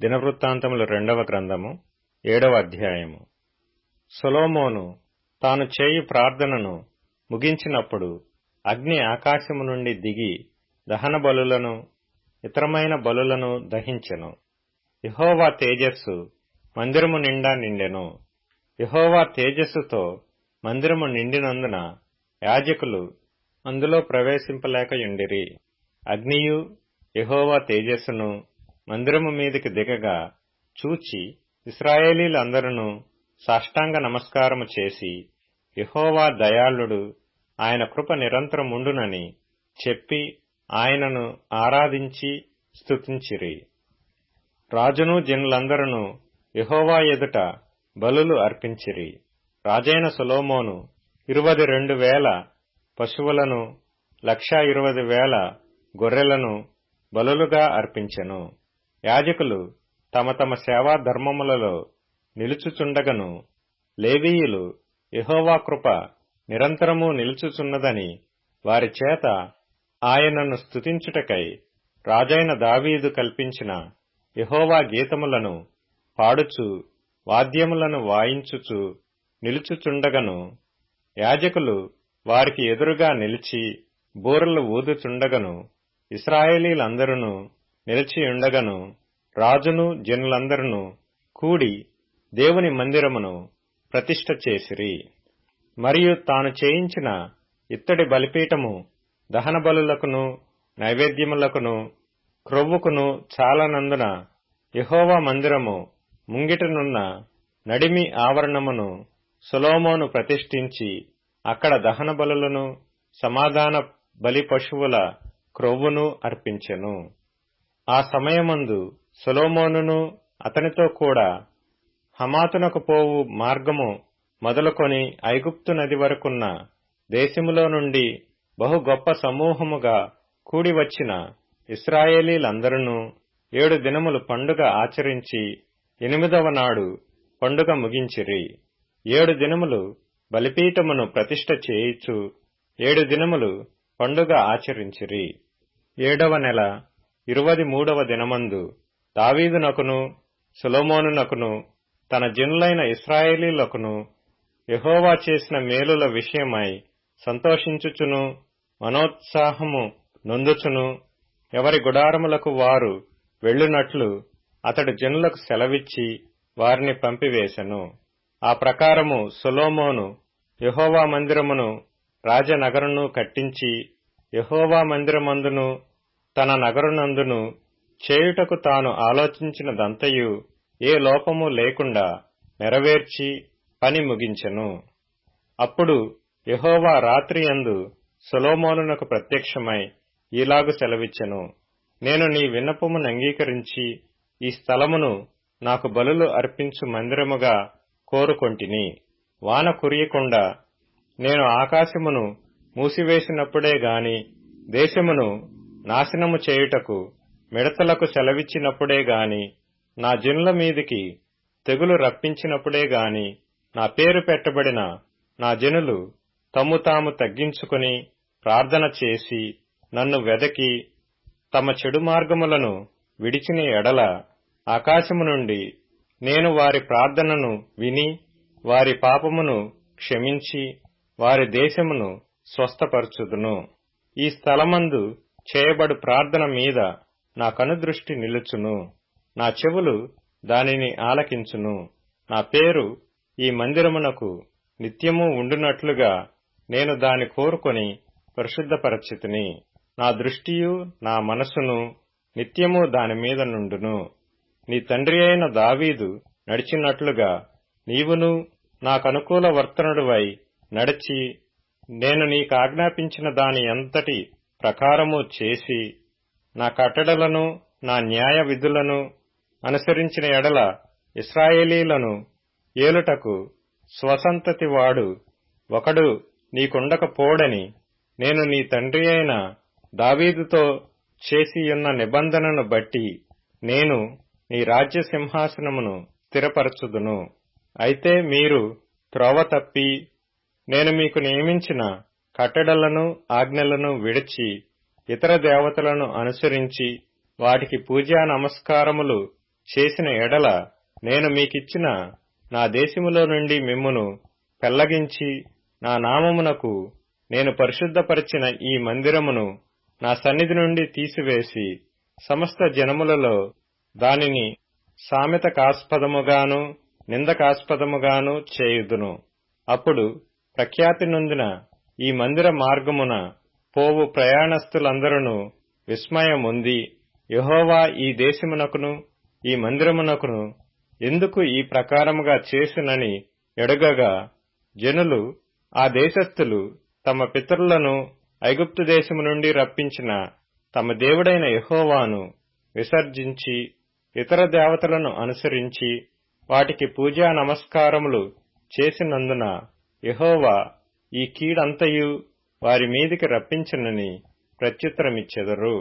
దినవృత్తాంతములు 2వ గ్రంథము 7వ అధ్యాయము. సొలొమోను తాను చేయు ప్రార్థనను ముగించినప్పుడు అగ్ని ఆకాశము నుండి దిగి దహన బలులను ఇతరమైన బలులను దహించెను. యెహోవా తేజస్సు మందిరము నిండా నిండెను. యెహోవా తేజస్సుతో మందిరము నిండినందున యాజకులు అందులో ప్రవేశింపలేకయుండిరి. అగ్నియు యెహోవా తేజస్సును మందిరము మీదికి దిగగా చూచి ఇశ్రాయేలీలందరూ సాష్టాంగ నమస్కారము చేసి, యెహోవా దయాళుడు, ఆయన కృప నిరంతరముండునని చెప్పి ఆయనను ఆరాధించి స్తుతించిరి. రాజును జనులందరూ యెహోవా ఎదుట బలులు అర్పించిరి. రాజైన సొలొమోను 22,000 పశువులను 120,000 గొర్రెలను బలులుగా అర్పించెను. యాజకులు తమ తమ సేవా ధర్మములలో నిలుచుచుండగను, లేవీయులు యెహోవా కృప నిరంతరము నిలుచుచున్నదని వారి చేత ఆయనను స్తుతించుటకై రాజైన దావీదు కల్పించిన యెహోవా గీతములను పాడుచు వాద్యములను వాయించుచు నిలుచుచుండగను, యాజకులు వారికి ఎదురుగా నిలిచి బూరలు ఊదుచుండగను, ఇశ్రాయేలీలందరూ నిలిచియుండగను, రాజును జనులందరూ కూడి దేవుని మందిరమును ప్రతిష్ఠ చేసిరి. మరియు తాను చేయించిన ఇత్తడి బలిపీఠము దహన బలులకును నైవేద్యములకును క్రొవ్వుకును చాలనందున యెహోవా మందిరము ముంగిటనున్న నడిమి ఆవరణమును సొలొమోను ప్రతిష్ఠించి అక్కడ దహన బలులను సమాధాన బలి పశువుల క్రొవ్వును అర్పించెను. ఆ సమయమందు సొలొమోనును అతనితో కూడా హమాతునకు పోవు మార్గము మొదలుకొని ఐగుప్తు నది వరకున్న దేశములో నుండి బహు గొప్ప సమూహముగా కూడి వచ్చిన ఇశ్రాయేలీలందరూ 7 దినములు పండుగ ఆచరించి 8వ నాడు పండుగ ముగించిరి. 7 దినములు బలిపీఠమును ప్రతిష్ఠ చేయిచు 7 దినములు పండుగ ఆచరించిరి. 7వ నెల 23వ దినమందు దావీదునకును సొలొమోనునకును తన జనులైన ఇశ్రాయేలీయులకును యెహోవా చేసిన మేలుల విషయమై సంతోషించుచును మనోత్సాహము నొందుచును ఎవరి గుడారములకు వారు వెళ్ళునట్లు అతడు జనులకు సెలవిచ్చి వారిని పంపివేశెను. ఆ ప్రకారము సొలొమోను యెహోవా మందిరమును రాజనగరును కట్టించి యెహోవా మందిరమందును తన నగరునందును చేయుటకు తాను ఆలోచించినదంతయు ఏ లోపము లేకుండా నెరవేర్చి పని ముగించెను. అప్పుడు యెహోవా రాత్రియందు సొలొమోనునకు ప్రత్యక్షమై ఈలాగు సెలవిచ్చెను, నేను నీ విన్నపమును అంగీకరించి ఈ స్థలమును నాకు బలులు అర్పించు మందిరముగా కోరుకొంటిని. వాన కురియకుండా నేను ఆకాశమును మూసివేసినప్పుడే గాని, దేశమును నాశనము చేయుటకు మిడతలకు సెలవిచ్చినప్పుడే గాని, నా జనుల మీదికి తెగులు రప్పించినప్పుడే గాని, నా పేరు పెట్టబడిన నా జనులు తమ్ము తాము తగ్గించుకుని ప్రార్థన చేసి నన్ను వెదకి తమ చెడు మార్గములను విడిచిన ఎడల ఆకాశము నుండి నేను వారి ప్రార్థనను విని వారి పాపమును క్షమించి వారి దేశమును స్వస్థపరచుదును. ఈ స్థలమందు చేయబడు ప్రార్థన మీద నా కనుదృష్టి నిలుచును, నా చెవులు దానిని ఆలకించును. నా పేరు ఈ మందిరమునకు నిత్యము ఉండునట్లుగా నేను దాని కోరుకొని పరిశుద్ధపరచితిని. నా దృష్టియు నా మనసును నిత్యము దాని మీద నుండును. నీ తండ్రి అయిన దావీదు నడిచినట్లుగా నీవును నాకనుకూల వర్తనుడివై నడిచి నేను నీకాజ్ఞాపించిన దాని అంతటి ప్రకారము చేసి నా కట్టడలను నా న్యాయ విధులను అనుసరించిన ఎడల ఇశ్రాయేలీలను ఏలుటకు స్వసంతతి వాడు ఒకడు నీకుండకపోడని నేను నీ తండ్రి అయిన దావీదుతో చేసియున్న నిబంధనను బట్టి నేను నీ రాజ్య సింహాసనమును స్థిరపరచుదును. అయితే మీరు త్రోవ తప్పి నేను మీకు నియమించిన కట్టడలను ఆజ్ఞలను విడిచి ఇతర దేవతలను అనుసరించి వాటికి పూజా నమస్కారములు చేసిన ఎడల నేను మీకిచ్చిన నా దేశములో నుండి మిమ్మును పెళ్లగించి నా నామమునకు నేను పరిశుద్ధపరిచిన ఈ మందిరమును నా సన్నిధి నుండి తీసివేసి సమస్త జనములలో దానిని సామెతకాస్పదముగాను నిందకాస్పదముగాను చేయుదును. అప్పుడు ప్రఖ్యాతి నొందిన ఈ మందిర మార్గమున పోవు ప్రయాణస్థులందరూ విస్మయముంది యెహోవా ఈ దేశమునకును ఈ మందిరమునకును ఎందుకు ఈ ప్రకారముగా చేసినని ఎడగగా, జనులు ఆ దేశస్థులు తమ పితరులను ఐగుప్తు దేశము నుండి రప్పించిన తమ దేవుడైన యెహోవాను విసర్జించి ఇతర దేవతలను అనుసరించి వాటికి పూజా నమస్కారములు చేసినందున యెహోవా ఈ కీడంతయు వారి మీదికి రప్పించునని ప్రత్యుత్తరమిచ్చెదరు.